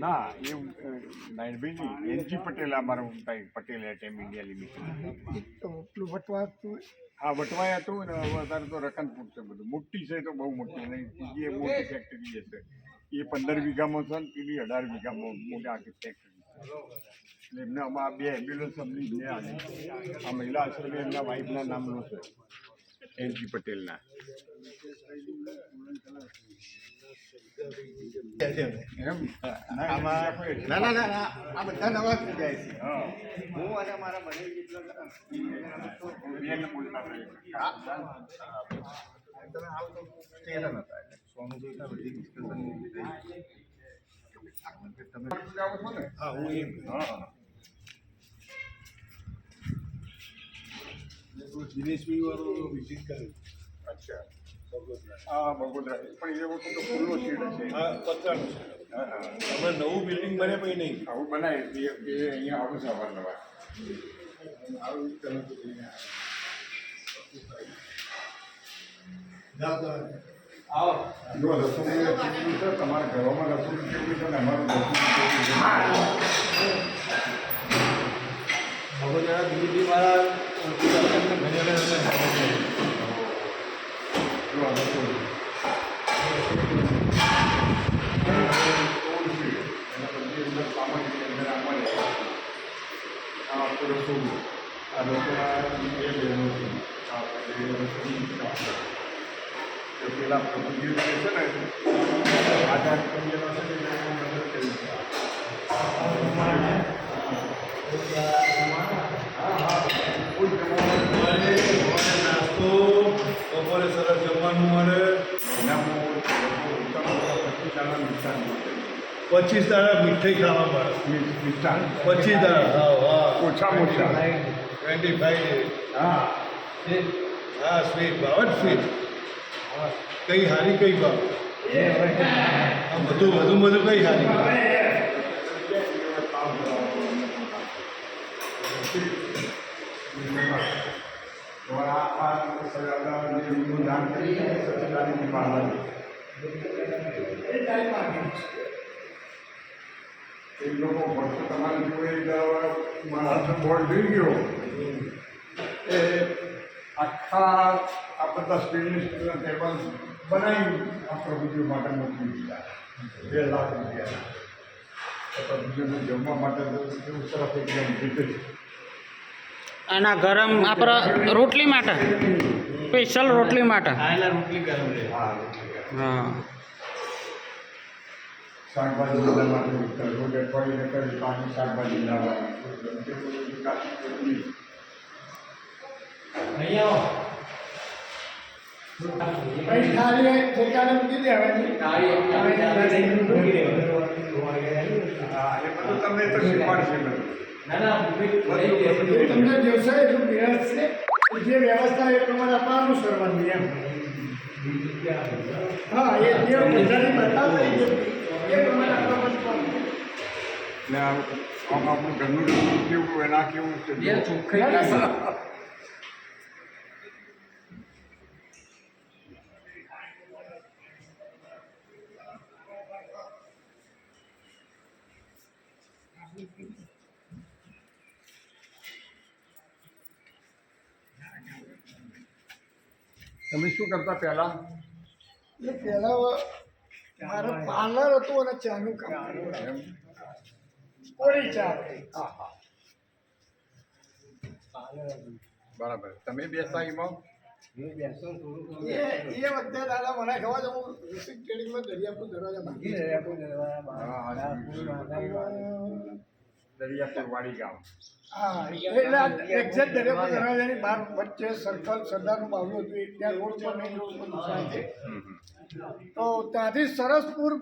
ના એ નારાયણભાઈ એનજી પટેલ અમારું કંઈ પટેલ એટમ ઇન્ડિયા લિમિટેડ તો પેલું વટવાતું હા વટવાયા હતું ને હવે અત્યારે તો રકનપુર છે બધું મોટી છે તો બહુ મોટી અને ત્રીજી એ મોટી ફેક્ટરી છે એ 15 વીઘામાં છે ને પેલી 18 વીઘામાં મોટી આખી ફેક્ટરી એટલે એમને આમાં 2 એમ્બ્યુલન્સ અમની ને આવી આ મહિલા આશ્રમે એમના વાઇફના નામનું છે એનજી પટેલના એમ ના આ બધા નવા થઈ જાય છે. હા હું અને મારા મને જેટલો બેન બોલતા તમે આવો તો સ્ટેશન હતા એટલે સોનું જોઈતા બધી ડિસ્કશન તમે આવો છો ને હા હું એમ હા દિનેશભાઈ વાળો વિઝિટ કર્યું. અચ્છા હા બગોદરા પણ એ વખત તો ખુલ્લો સીડ છે હા પતરાનું છે. હા હા હવે નવું બિલ્ડિંગ બને પછી નહીં આવું બનાવે એ અહીંયા આવું છે અવારનવાર જો રસોઈ કેટલું છે તમારા ઘરોમાં રસોઈ કેટલું છે ને અમારું બગોદરા દિલ્હી વાળા પેલા પ્રભુજી છે ને આધાર કેન્દ્ર નાસ્તો બપોરે સરસ જમવાનું મળે. 25 દાડા મીઠાઈ ખાવા મળે. 25 દાડા ઓછામાં ઓછા 25 હા હા સ્વીટ ભાવ સ્વીટ કઈ હારી કઈ ભાવ બધું કઈ હારી એ લોકો ભક્તો તમારી જોડે હાથ બોર્ડ જોઈ ગયો એ આખા આ બધા સ્ટેનલેસ સ્ટીલના ટેબલ બનાવી આ પ્રભુજીઓ માટે મોકલી દીધા 2 લાખ રૂપિયા પ્રભુજીઓને જમવા માટે કેવું સરસ એકદમ રીતે આના ગરમ આપણે રોટલી માટે સ્પેશિયલ રોટલી માટે રોટલી ગરમ લે. હા શાકભાજી લીધા માટે રોજ અઠવાડિયે કરી 5 શાકભાજી લાવવાની એ બધું તમને તો શીખવાડશે બધું તમને વ્યવસાય એટલું નિરાશ છે જે વ્યવસ્થા એ પ્રમાણે આપણે અનુસરવાની એમ. હા એ જે પૈસાની બતાવે એ પ્રમાણે આપણે બચવાનું. એટલે આમ આપણું ઘરનું રસોઈ કેવું એના કેવું છે તમે શું કરતા પહેલા એટલે પહેલાં મારે પાર્લર હતું અને ચાનું કામ એમ કોરી ચા હા હા બરાબર તમે બેસતા એમાં એ વખતે દાદા મને ખબર છે હું ઋષિક ટ્રેડિંગમાં દરિયાપુર દરવાજા દરિયાપુર વાડી ગામ હા એટલે એક્ઝેક્ટ દરિયાપુર દરવાજાની બહાર વચ્ચે સર્કલ સરદારનું બાવલું હતું ત્યાં રોડ પર મેઇન રોડ પર દુકાન છે. તો ત્યાંથી સરસપુર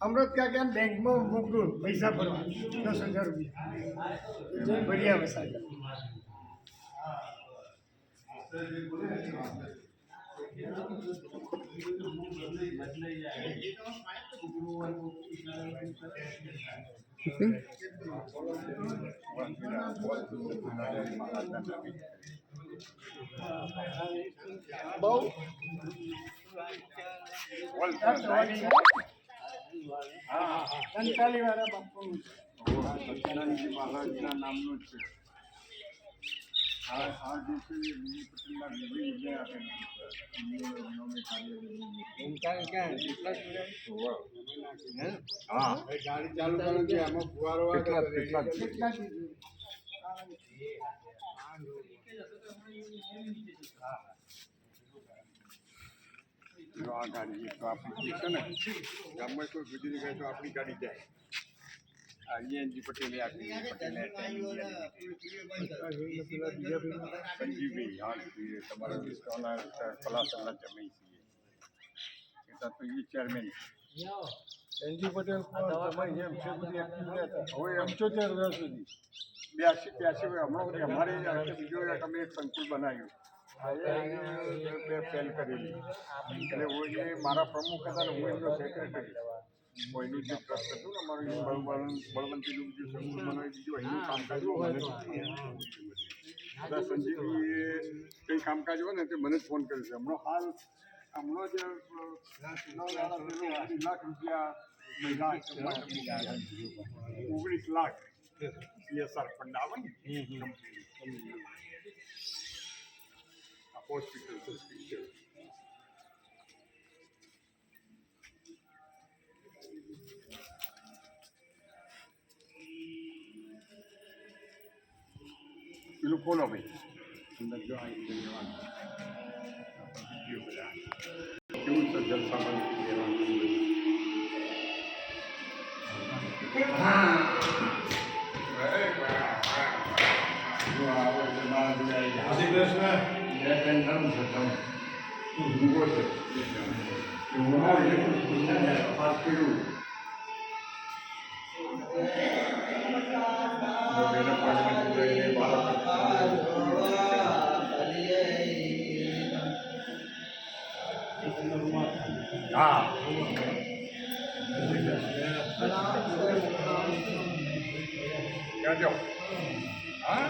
અમૃત કાકા બેંકમાં મોકલું પૈસા ભરવા 10,000 રૂપિયા જઈને ભરી આવે સાહેબ. બહુ કંટાળી વાળા બાપુનું છે. સત્યનારાયણજી મહારાજના નામનું જ છે. આ દિવસે વિજય પટેલના વિજય વિજય આપેલા હા ગાડી ચાલુ કરો છે આમાં ફુવારો કેટલા કેટલા દીધું? જો આ ગાડી તો આપણી છે ને ગામમાં કોઈ ગુજરી ગયો તો આપણી ગાડી જાય. ઈએનજી પટેલે આપી પટેલે સંજીવભાઈ હા તમારા વિસ્તારના કલાસરના જમી છીએ એટલા તો એ ચેરમેન એનજી પટેલ તમારી જેમ છે બધી એક્ટિવિટી હવે 75 વર્ષ સુધી 82 હમણાં અમારે બીજો એક અમે એક સંકુલ બનાવ્યું બે પહેલ કરેલી એટલે હું એ મારા પ્રમુખ હતા ને હું એમનો સેક્રેટરી કોઈનું જે ટ્રસ્ટ હતું ને અમારું બળવંતીનું જે સંકુલ બનાવી દીધું એનું કામકાજ બધા સંજીવજીએ કંઈ કામકાજ હોય ને તે મને જ ફોન કર્યો છે હમણાં જ 19 લાખ રૂપિયા મહિલા 19 લાખ CSR ફંડ આવે ને હોસ્પિટલ પેલું ખોલો ભાઈ અંદર જો આ લેવાનું બધા કેવું છે જલસામાં લેવાનું હા ક્યાં જાઓ હા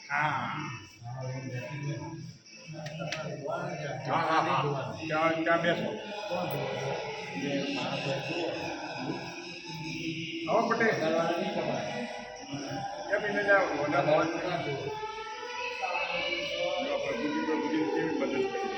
હા હા હા ત્યાં બેસો આવો પટેલ કેમ એને જાઓ પ્રભુજી કેવી મદદ કરી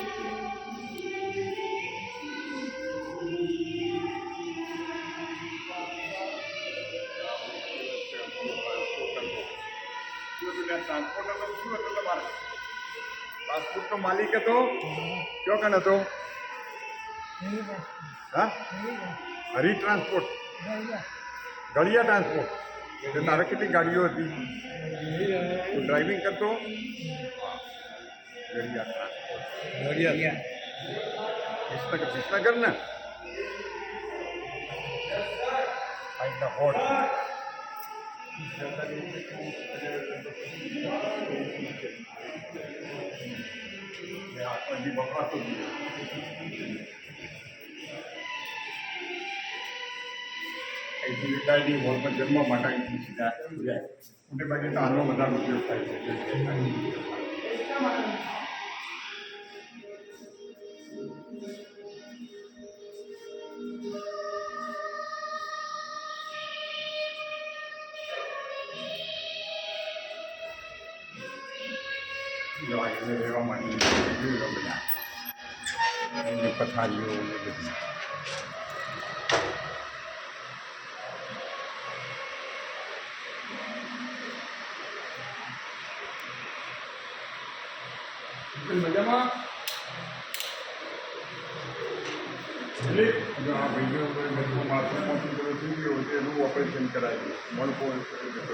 ટ્રાન્સપોર્ટરનો શું હતો તમારે ટ્રાન્સપોર્ટનો માલિક હતો કયો કન હતો હા હરી ટ્રાન્સપોર્ટ ગળિયા ટ્રાન્સપોર્ટ એટલે તારે કેટલી ગાડીઓ હતી તું ડ્રાઇવિંગ કરતો ગળિયા ટ્રાન્સપોર્ટ વિસનગર ને હોટ હજી વપરાતો જ અહીંથી ડાયરી હોલમાં જમવા માટે અહીંથી સીધા જાય મોટે ભાગે તો આનો વધારે ઉપયોગ થાય છે રહેવા માટે બધા એની પથારીઓ ને બધી મજામાં એટલે આ ભાઈઓ બધું માથું મોટું બધું થઈ ગયું હોય એનું ઓપરેશન કરાવ્યું મણકો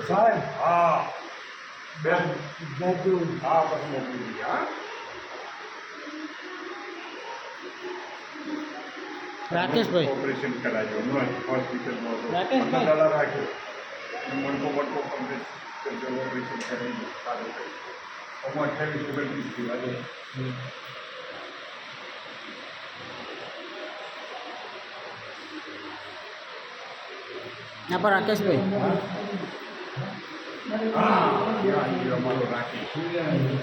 સાહેબ હા બેન જાદુ હા પછી મોકલી દીધી હા રાકેશભાઈ ઓપરેશન કરાવ્યું હમણાં હોસ્પિટલમાં રાકેશભાઈ. દાદા રાખ્યો મણકો મણકો ઓપરેશન કરાવ્યું સારું થયું 28 29 થયું આજે ના પર રાકેશભાઈ હા અમારો રાખી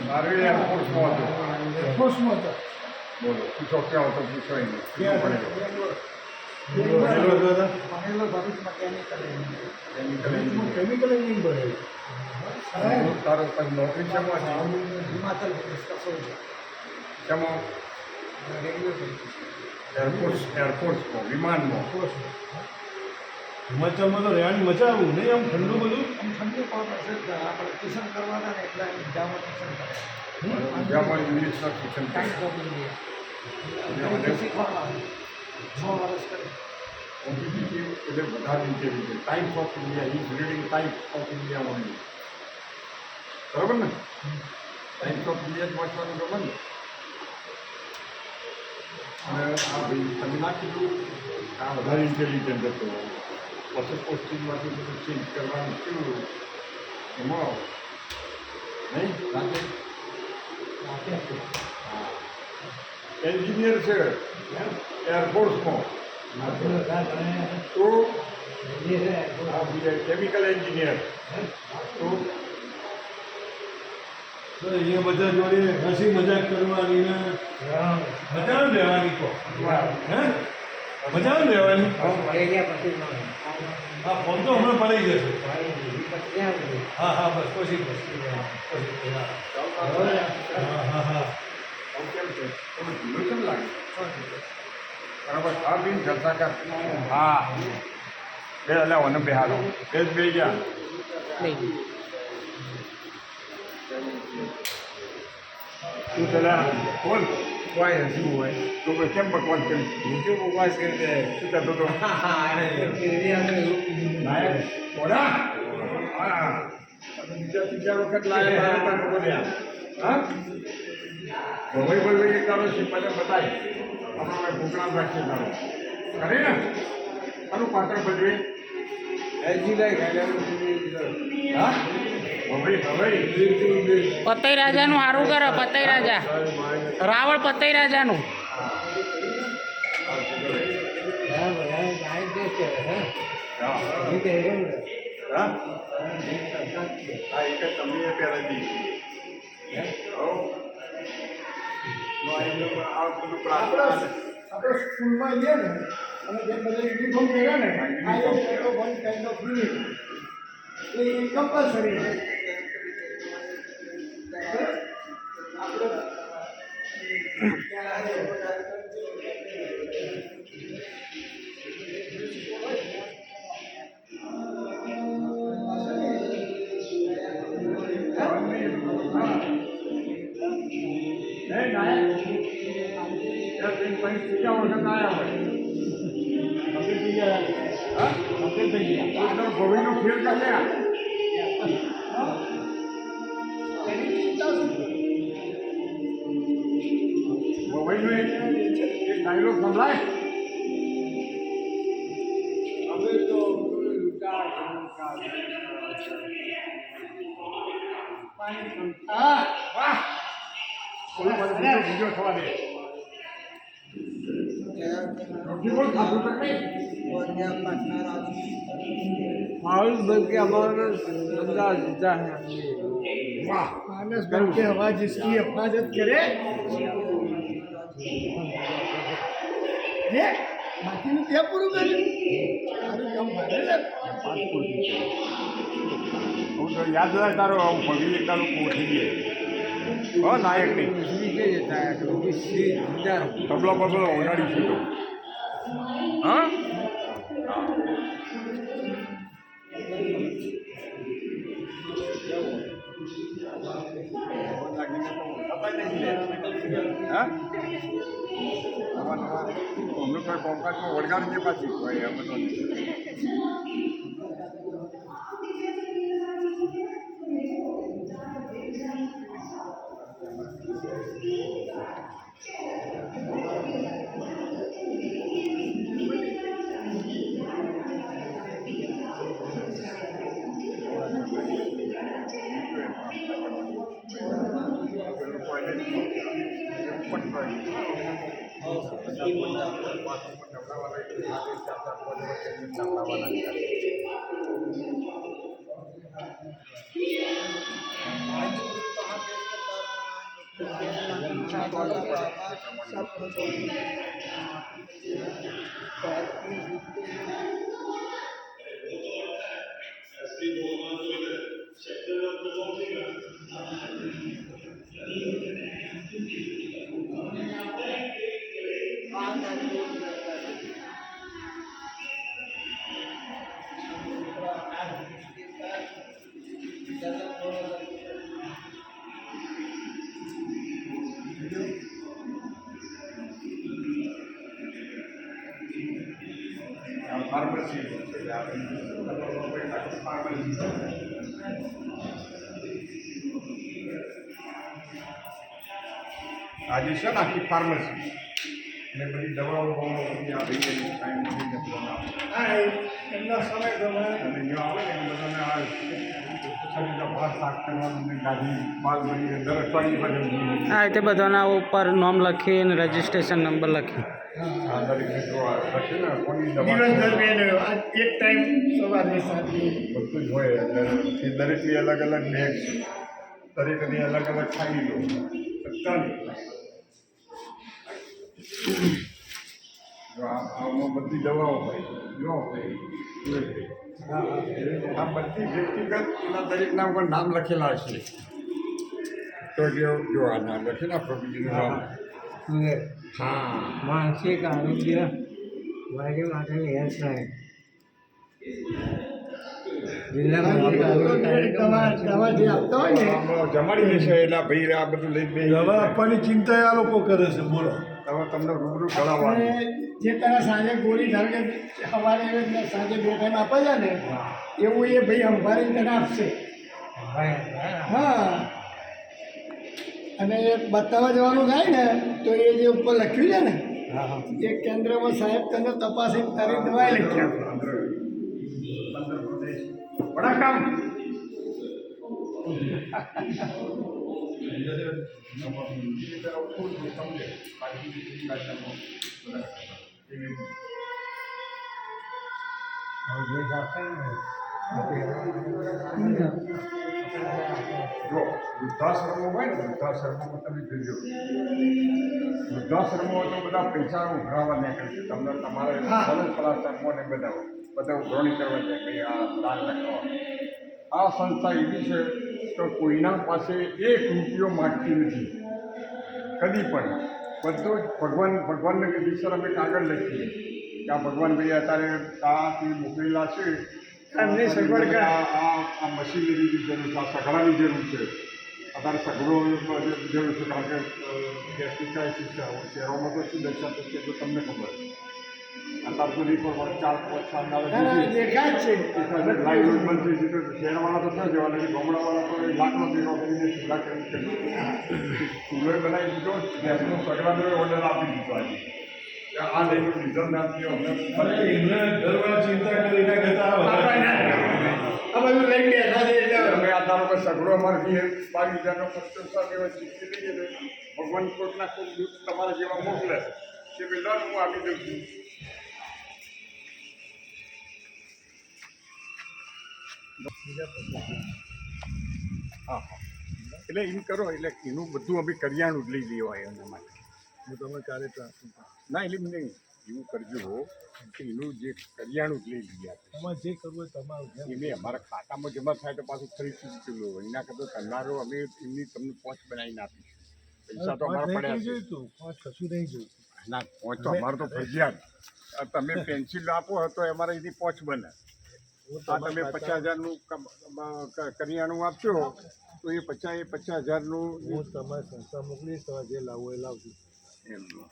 મારે એરફોર્સમાં હતો ખુશમાં હતા બોલો પૂછો ક્યાં હતો પૂછો એને બેંગ્લોર ભણેલો ભરૂચમાં કેમિકલ નહીં ભરે તારો પછી નોકરી શેમાં છે? હિમાચલ પ્રદેશ કસોલ છે શેમાં? એરફોર્સમાં, વિમાનમાં. હિમાચલમાં તો રહેવાની મજા આવું નહીં, આમ ઠંડુ બધું. આમ ઠંડુ પણ હશે આપણે ટ્યુશન કરવાના ને એટલે જામાં ટ્યુશન કરે જામાં ઇંગ્લિશના ટ્યુશન ટાઈમ ઓફ ઇન્ડિયા શીખવાના 6 વર્ષ કરે એટલે વધારે intelligent. Times of India, is reading times of India only. બરાબર ને? ટાઈમ્સ ઓફ ઇન્ડિયા જ વાંચવાનું ગમે ને. અને આ ભાઈ તમે ના કીધું આ વધારે ઇન્ટેલિજન્ટ હતો. પછી પોસ્ટિંગમાંથી બધું ચેન્જ કરવાનું થયું એમાં નહીં રાતે એન્જિનિયર છે એરફોર્સમાં. તો કેમિકલ એન્જિનિયર. તો તો અહીંયા બધા જોડે હસી મજાક કરવાની ને મજા ને રહેવાની કહો. હે મજા ને રહેવાની. હા ફોન તો હમણાં પડી જશે. હા હા બસ પછી હા હા કેમ છે થોડું ઢીલું કેમ લાગે? બરાબર. હા બી જલસા કર. હા બે એટલે મને બેહારો બે જ બે ગયા. તું પેલા બોલ કોઈ શું હોય તો ભાઈ કેમ બકવાસ કરી? હું કેમ બકવાસ કરી દે? શું કરતો હતો? ઓડા હા બીજા વખત લાવ્યા હા ભવાઈ ભવાઈ એક તારો સિમ્પલે બતાય આપણે પ્રોગ્રામ રાખીએ તારો કરે ને તારું પાત્ર ભજવે હા ભવાઈ ભવાઈ પતઈ રાજાનું સારું કરો. પતઈ રાજા, રાવણ પતઈ રાજાનું. હા એક જ તમને પહેલા દી આ બધું પ્રાર્થના આપણે સ્કૂલમાં જઈએ ને અને જે બધા યુનિફોર્મ પહેર્યા ને આ એક one kind of uniform A compulsory છે. ભવિનો ફેર ચાલ્યા ભવાઈનો એક ડાયલોગ સંભળાય. હવે તો વાહ બીજો થવા દે. રોટી બોલ ખાધું તો કઈ माहौल बन के हमारा बंदा जीता है. વાહ मानस बन के आवाज इसकी हिफाजत करे ये બાકીનું ત્યાં પૂરું કર્યું સારું કામ મારે હું તો યાદ રહે તારો ભગી તારું ઉઠી ગયે હો નાયક નહીં कुछ के देता है तो किसी जिंदा તબલો બબલો ઓગાડી છે તો હા અમને કોઈ કોમ્પાસમાં વળગાડી દે પાછી કોઈ એમ તો ફાર્મસી ફાર્મસી આજે છે ને આખી ફાર્મસી અને બધી દવાઓ બધી આવી ગઈ હા એમના સમય પ્રમાણે અને જો આવે ને બધાને આ શરીરના ભાર સાફ કરવાનું ને ગાડી માલ બની દર અઠવાડિયે બદલવી હા તે બધાના ઉપર નામ લખીને રજિસ્ટ્રેશન નંબર લખી આ દરેકને જો લખે ને કોની દિવસ દવા દરમિયાન આ એક ટાઈમ સવારે સાંજે બધું જ હોય એટલે એ દરેકની અલગ અલગ બેગ છે દરેકની અલગ અલગ ખાઈ લો બધાની જો આમાં બધી દવાઓ હોય જો આ બધી વ્યક્તિગત એના દરેકના ઉપર નામ લખેલા છે તો જો આ નામ લખે ને પ્રભુજીનું નામ હા માનસિક આરોગ્ય વાયુ માટેની હેલ્પલાઇન જિલ્લા માનસિક આરોગ્ય દવા જે આપતા હોય ને આમાં જમાડી દેશે એટલે આ ભાઈ આ બધું લઈ બે દવા આપવાની ચિંતા આ લોકો કરે છે બોલો. હવે તમને રૂબરૂ અને કરાવવાનું જે તને સાંજે ગોળી ધારો કે સવારે ને સાંજે 2 ટાઈમ આપે છે ને એવું એ ભાઈ સંભાળીને તને આપશે હા અને એ બતાવવા જવાનું થાય ને તો એ જે ઉપર લખ્યું છે ને એ કેન્દ્રમાં સાહેબ તને તપાસીને તારી દવા લખી આપે બડા કામ જો વૃદ્ધાશ્રમો હોય ને વૃદ્ધાશ્રમોમાં તમે જોજો વૃદ્ધાશ્રમો તો બધા પૈસા ઉઘરાવા નીકળે છે તમને તમારે પલાશ્રમો ને બધા ઉઘરાણી કરવા જાય ભાઈ આ દાન લખવા આ સંસ્થા એવી છે કે કોઈના પાસે 1 રૂપિયો માગતી નથી કદી પણ બધું જ ભગવાનને વિશે અમે કાગળ લખીએ કે આ ભગવાન ભાઈ અત્યારે આથી મોકલેલા છે એમને સગવડ કર. આ મશીનરીની જરૂર છે આ સઘળાની જરૂર છે અત્યારે સઘળો જરૂર છે કારણ કે ગેસની ક્રાઇસિસ છે શહેરોમાં તો શું દર્શાતો છે તો તમને ખબર અત્યાર સુધી પણ 4-5 સાલ દેખાય જ છે લાઈવ બંધ થઈ ગયું તો શહેરવાળા તો ક્યાં જવાના છે ગામડાવાળા તો લાખનો ભેગો કરીને ચૂલા કરી ચૂલો બનાવી દીધો ગેસનો સગડાનો ઓર્ડર આપી દીધો આજે આ લઈને ડીઝલ નાખ્યો અરે એમને ઘરમાં ચિંતા કરી એના કરતા આ વધારે. આ બધું લઈ બેઠા છે એટલે અમે આ ધારો કે સગડો અમારે 22,000નો ખર્ચો સાથે એવા ચીકી લઈએ ને ભગવાન કોઈકના કોઈ દૂધ તમારા જેવા મોકલે કે ભાઈ લો હું આપી દઉં છું હા એટલે એમ કરો એટલે એનું બધું અમે કરિયાણું જ લઈ લેવાય એના માટે હું તમે ક્યારે ના એટલે નહીં એવું કરજો કે એનું જે કરિયાણું જ લઈ લઈએ આપણે તમારે જે કરવું હોય તમારું એને અમારા ખાતામાં જમા થાય તો પાછું ફરીથી કિલો એના કરતાં કરનારો અમે એમની તમને પોચ બનાવીને આપીશું પૈસા તો અમારા પડ્યા છે જોઈતું કશું નહીં જોઈતું ના પોચ તો અમારે તો ફરજિયાત તમે પેન્સિલ આપો તો અમારે એની પોચ બને આ તમે 50,000નું કરિયાણું આપશો તો એ 50,000નું હું તમારી સંસ્થા મોકલીશ તમારે જે લાવવું એ લાવજો એમનું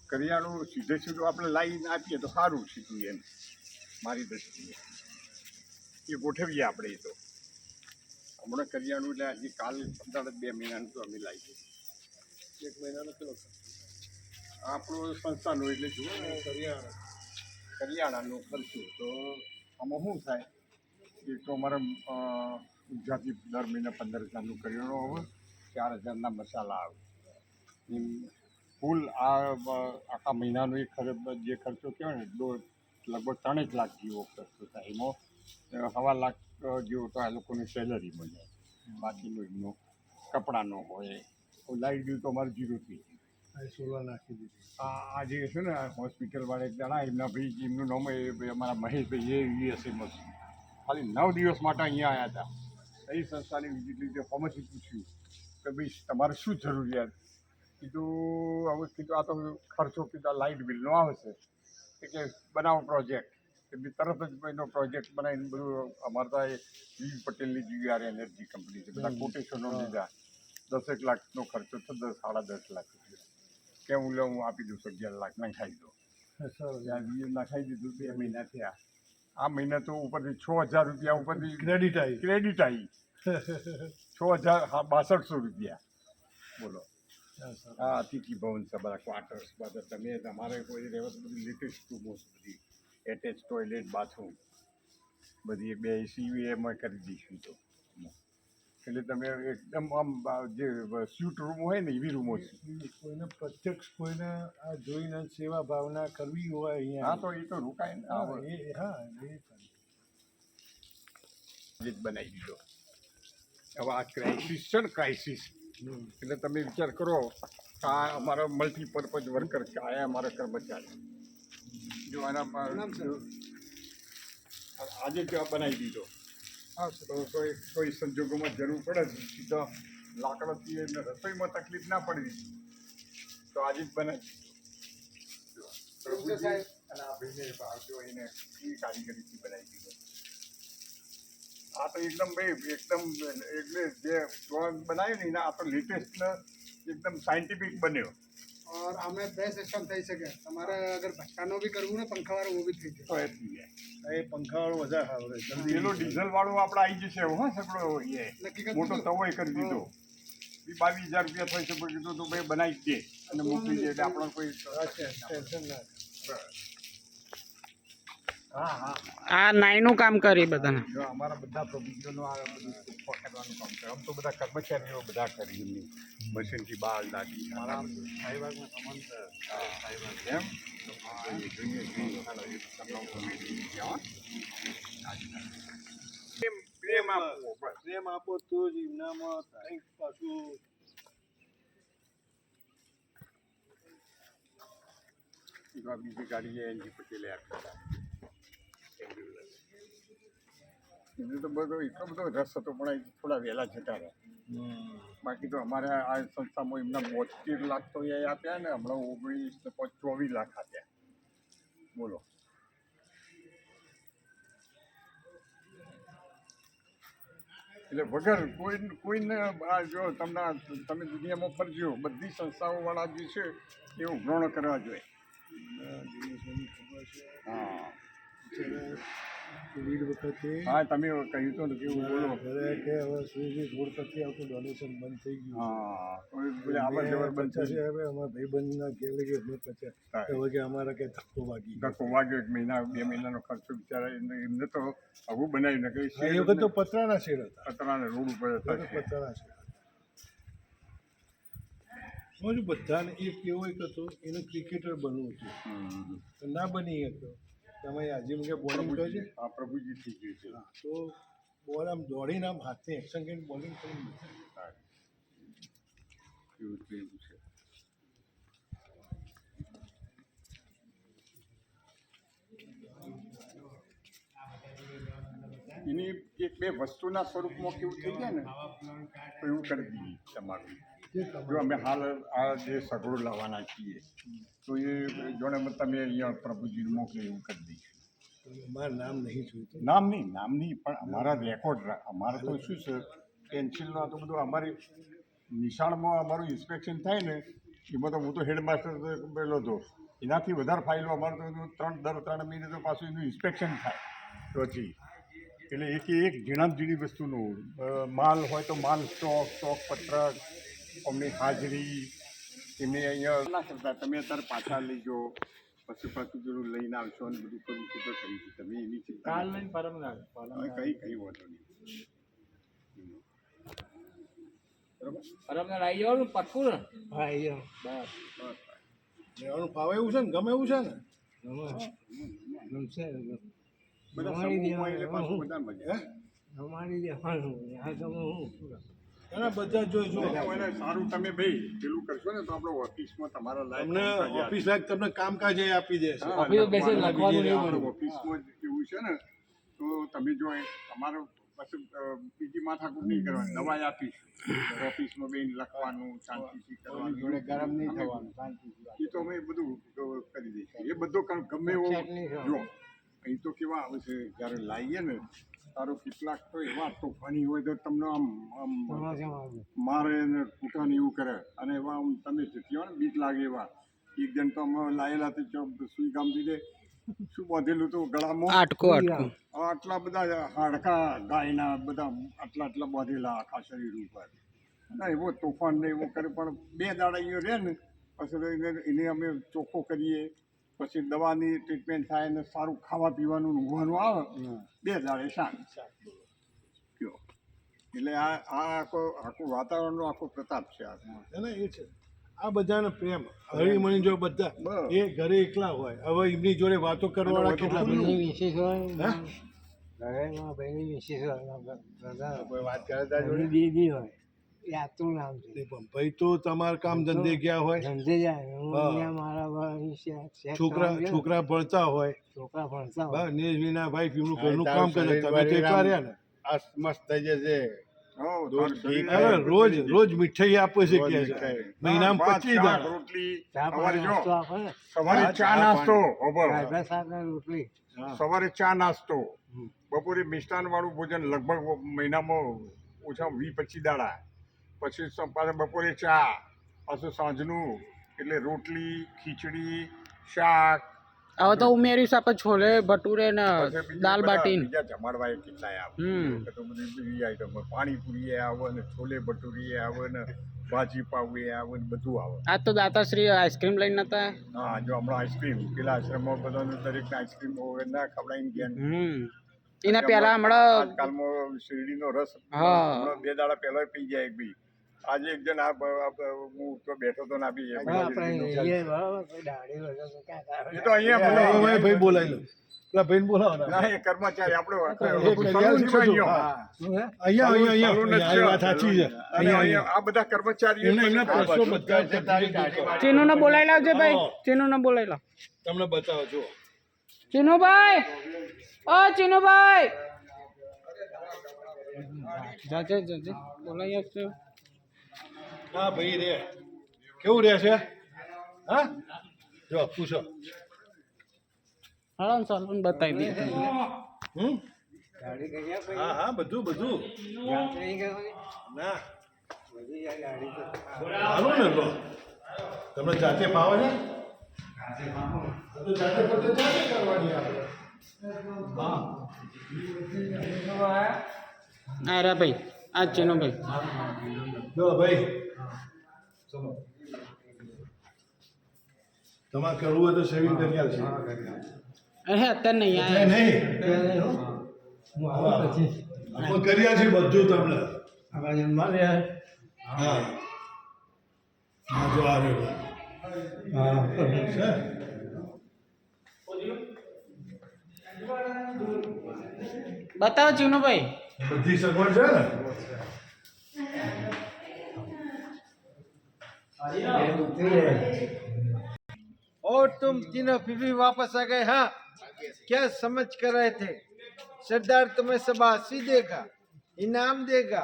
કરિયાણું સીધે સીધું આપણે લાવીને આપીએ તો સારું સીધું એમ મારી દૃષ્ટિએ એ ગોઠવીએ આપણે એ તો હમણાં કરિયાણું એટલે હજી કાલ 2 મહિનાનું તો અમે લાવીએ 1 મહિનાનો કેટલો આપણું સંસ્થાનું એટલે જુઓ ને કરિયાણાનું ખર્ચું તો આમાં શું થાય એક તો અમારે ગુજરાતી દર મહિને 15,000નું કરિયાણું આવે 4,000ના મસાલા આવે એમ કુલ આખા મહિનાનો એક જે ખર્ચો કહેવાય ને લગભગ 3 લાખ જેવો ખર્ચો થાય એમાં 1.25 લાખ જેવો તો આ લોકોની સેલરી મળે બાકીનું એમનું કપડાનો હોય, લાઇટ બિલ તો અમારે 0 થઈ ગયું. સોલર નાખી દીધી. આ જે છે ને હોસ્પિટલવાળા એક જણા એમના ભાઈ એમનું નામ એ ભાઈ અમારા મહેશભાઈ એ યુએસએમાં છે. ખાલી 9 દિવસ માટે અહીંયા આવ્યા હતા. એ સંસ્થાની વિઝિટ લીધી ફોર્મથી પૂછ્યું કે ભાઈ તમારે શું જરૂરિયાત. કીધું હવે કીધું આ તો ખર્ચો કીધું આ લાઇટ બિલનો આવે છે કે બનાવો પ્રોજેક્ટ. કે બી તરત જ એનો પ્રોજેક્ટ બનાવીને બધું અમારે તો એ વી પટેલની GR એનર્જી કંપની છે, બધા કોટેશનો લીધા. 10 લાખનો ખર્ચો તો 10-10.5 લાખ રૂપિયા. કે હું આપી દઉં 11 લાખ નખાઈ દો. ત્યાં નખાઈ દીધું 2 મહિના થયા. આ મહિના તો ઉપરથી 6,000 રૂપિયા ઉપરથી ક્રેડિટ આવી. 6,062 રૂપિયા. બોલો. હા, અતિથિ ભવન છે, બધા ક્વાર્ટર્સ બધા તમે તમારે કોઈ રહેવા બધી લેટેસ્ટ રૂમો છે, બધી એટેચ ટોયલેટ બાથરૂમ બધી 2 AC એમાં કરી દઈશું તો. એટલે તમે એકદમ આમ જે સ્યુટ રૂમ હોય ને એવી રૂમો છે. કોઈને પ્રત્યક્ષ કોઈને આ જોઈને સેવા ભાવના કરવી હોય અહીંયા. હા, તો એ તો રોકાય ને. એ બનાવી દીધો. હવે આ ક્રાઇસિસ છે ને, ક્રાઇસિસ એટલે તમે વિચાર કરો કે આ અમારા મલ્ટીપર્પઝ વર્કર છે, આ અમારા કર્મચારી. જો આના આજે જ બનાવી દીધો. હા, તો કોઈ સંજોગોમાં જરૂર પડે સીધો લાકડાથી એને રસોઈમાં તકલીફ ના પડવી તો આજે જ બનાવી. અને આ ભાઈને જો એને એ કારીગરીથી બનાવી દીધો. આ તો એકદમ ભાઈ એકદમ એટલે જે બનાવ્યું ને આ તો લેટેસ્ટ ને एकदम साइंटिफिक बने हो. और हमें बेस्ट सिस्टम થઈ શકે. તમારે અગર ભટ્ટાનો બી કરવું ને પંખાવાળો वो भी થઈ જાય. તો એટલી જાય. એ પંખાવાળો વધારે સારો રહે. જલ્દી પેલો ડીઝલ વાળો આપણે આવી જશે હા સગડો એ મોટો તવો કરી દીધો. 22,000 રૂપિયા થઈ છે પણ કીધું તો ભાઈ બનાવી દે અને મોકલી દે એટલે આપણને કોઈ ટેન્શન ના. હા હા આ નાઈનું કામ કરી બધાને. જો અમારા બધા પ્રભુજીઓનું આ બધું પકડવાનું કામ છે. આમ તો બધા કર્મચારીઓ બધા કરી એમની મશીનથી બહાર લાગી મારા સાહેબાગમાં સમાન છે. એમ પ્રેમ આપવો બસ. પ્રેમ આપો તો જ એમનામાં કંઈક પાછું બીજી ગાડી એનજી પટેલે આપી એમને તો બધો એટલો બધો રસ હતો પણ થોડા વહેલા જતા રહ્યા. બાકી તો અમારે આ સંસ્થામાં એમના 72 લાખ તો એ આપ્યા ને હમણાં 24 લાખ આપ્યા. બોલો. એટલે વગર કોઈને આ જો તમે દુનિયામાં ફરજો બધી સંસ્થાઓવાળા જે છે એવું ગ્રહણ કરવા જોઈએ. હા કોવિડ વખતે હા તમે કહ્યું તો ને કેવું બોલો. ઘરે કે હવે સ્વીગી રોડ પરથી આવતું ડોનેશન બંધ થઈ ગયું. હા આવર જવર બંધ થઈ પછી હવે અમારા ભાઈબંધના ઘેર લઈ અમે પછી હવે કે અમારા કે ધક્કો વાગી ધક્કો વાગ્યો. 1 મહિના 2 મહિનાનો ખર્ચો બિચારા એમને તો આવું બનાવી નાખે. એ વખત તો પતરાના શેર હતા. પતરાના રોડ ઉપર હતા. પતરાના શેર હું બધાને એક એવો એક હતો એને ક્રિકેટર બનવું હતું ના બની હતો. તમે આજે કે બોલિંગ કહે છે આ પ્રભુજી થઈ ગયું છે. તો બોલ આમ દોડીને આમ હાથે એક્શન કરીને બોલિંગ કરી એવું છે. એની 1-2 વસ્તુના સ્વરૂપમાં કેવું થઈ જાય ને તો એવું કરી દઈએ તમારું. જો અમે હાલ આ જે સગડો લાવવાના છીએ તો એ જોડે તમે અહીંયા પ્રભુજીને મોકલે એવું કરી દઈશું. મારું નામ નહીં જોઈતું. નામ નહીં પણ અમારા રેકોર્ડ અમારે તો શું છે પેન્સિલનો આ તો બધું અમારી નિશાળમાં અમારું ઇન્સ્પેક્શન થાય ને એમાં તો હું તો હેડમાસ્ટર પેલો હતો. એનાથી વધારે ફાઇલો અમારે તો દર 3 મહિને તો પાછું એનું ઇન્સ્પેક્શન થાય પછી. એટલે એક ઝીણી વસ્તુનું માલ હોય તો માલ સ્ટોક પત્રક અમની હાજરી એમને અહીંયા ના કરતા તમે અત્યારે પાછા લઈ જાઓ પછી પાછું જરૂર લઈને આવશો અને બધું કરવું છે તો કરીશું. તમે એની ચિંતા કાલ લઈને પરમ ના કઈ વાંધો નહીં. બરાબર પરમને આવી જવાનું પક્કું ને. હા એ લેવાનું ભાવે એવું છે ને ગમે એવું છે ને ગમશે બધા સમૂહમાં એટલે પાછું બધા મજા. અમારી દેવાનું આ તમે હું અને બધા જોઈજો એટલે સારું તમે ભાઈ પેલું કરશો ને તો આપણે ઓફિસમાં તમારા તમને લાયક ઓફિસ લાયક તમને કામકાજ એ આપી દેશે ઓફિસમાં એવું છે ને તો તમે જો તમારું પછી બીજી માથાકૂટ નહીં કરવાની, દવાઈ આપીશું ઓફિસમાં બેન લખવાનું શાંતિથી કરવાનું, જોડે ગરમ નહીં થવાનું શાંતિથી, એ તો અમે બધું કરી દઈશું. એ બધો ગમે એવો જો અહીં તો કેવા આવે છે જ્યારે લાવીએ ને તારું કેટલાક તો એવા તોફાની હોય તો તમને આમ મારે ને કૂટાને એવું કરે અને એવા આમ તમે કહેવાય ને બીક લાગે એવા. એક જણ તો અમે લાયેલા તો સુઈ ગામ દીધે શું બાંધેલું હતું ગળામાં આટલા બધા હાડકા ગાયના બધા આટલા બાંધેલા આખા શરીર ઉપર. ના એવો તોફાન ને એવો કરે પણ 2 દાડા અહીંયા રહે ને પછી એને અમે ચોખ્ખો કરીએ, પછી દવાની ટ્રીટમેન્ટ થાય ને સારું ખાવા પીવાનું ઊંઘવાનું આવે, 2 દાડે શાંત. કયો એટલે આ આખું વાતાવરણનો આખો પ્રતાપ છે આ. એ છે આ બધાને પ્રેમ હળીમળી જો બધા એ ઘરે એકલા હોય, હવે એમની જોડે વાતો કરવાવાળા કેટલા બધા વાત કરે ભાઈ તો તમારા કામ ધંધે ગયા હોય, છોકરા ભણતા હોય, વિના ભાઈ એમનું ઘરનું કામ કરે, તમે તો એકલા રહ્યા ને. આ મસ્ત થઈ જશે. રોજ મીઠાઈ આપે છે કે મહિનામાં 25 રોટલી, સવારે ચા નાસ્તો, સવારે ચા નાસ્તો, બપોરે મિષ્ટાન વાળું ભોજન લગભગ મહિનામાં ઓછા 20-25 દાડા, પછી પાછા બપોરે ચા, પાછું સાંજનું એટલે રોટલી, ખીચડી, શાક. હવે તો ઉમેર્યું છે આપણે છોલે ભટુરે ને દાલ બાટી. બીજા જમાડવાય કેટલાય આવે, તો બધી બીજી આઈટમ, પાણીપુરી આવે ને છોલે ભટુરી આવે ને ભાજી પાવ આવે ને બધું આવે. આજ તો દાતાશ્રી આઈસ્ક્રીમ લઈને નતા. હા જો હમણાં આઈસ્ક્રીમ પેલા આશ્રમમાં બધાને દરેક આઈસ્ક્રીમ ના ખવડાવીને ગયા. એના પહેલા હમણાં આજકાલમાં શેરડીનો રસ 2 દાડા પહેલા પી જાય એક બી. આજે એક જણ હું તો બેઠો તો ના બી એ તો અહીંયા ભાઈ બોલાવી લો, પેલા ભાઈને બોલાવો ના એ કર્મચારી આપણે અહીંયા વાત સાચી છે. આ બધા કર્મચારીઓ ચીનુ ને બોલાવી લાવજે ભાઈ, ચીનુ ને બોલાવી લાવ. તમને બતાવો જો ચીનુભાઈ, ઓ ચીનુભાઈ જાજે બોલાવી આપશે. હા ભાઈ રે કેવું રહે છે? હા જો પૂછો. હાલો સાલુન બતાવી દે. હા બધું ના સારું ને લો. તમને જાતે ફાવે છે? જાતે કરવાની આપણે. હા રે ભાઈ, આ ચીનુ ભાઈ. જો ભાઈ તમારે કરવું હોય તો સેવિંગ કરી આવશે. અત્યારે નહીં આપણે કર્યા છે બધું તમને. હા જો આ રહ્યો. બતાવો ચીનુભાઈ. બધી સગવડ છે ને. और तुम तीनों फिर भी वापस आ गए? हाँ, क्या समझ कर रहे थे? सरदार तुम्हें शाबाशी देगा, इनाम देगा,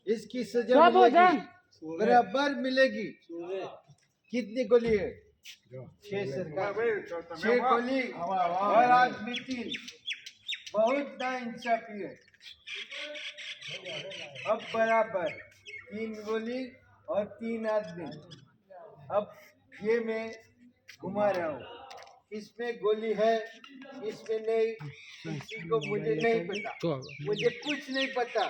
इसकी सजा मिलेगी, बराबर मिलेगी. कितनी गोली है? 6 सरकार, 6 गोली और आदमी 3. बहुत नाइंसाफी है. अब बराबर 3 गोली और 3 आदमी. अब ये मैं घुमा रहा हूँ, इसमें गोली है, इसमें नहीं. किसी को मुझे नहीं पता, मुझे कुछ नहीं पता.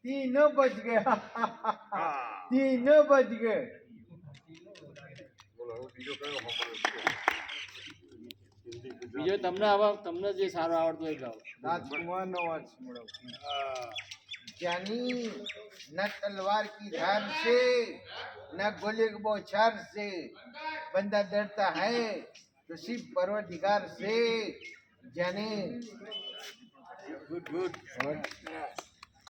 तीनों बच गए. तीनों बच गए. બીજો તમને હવે તમને જે સારો આવડતો હોય ગાઓ. राजकुमार नवाज जानी न तलवार की धार से न गोले की बौछार से बंदा डरता है तो सिर्फ परवरदिगार से. जाने गुड गुड.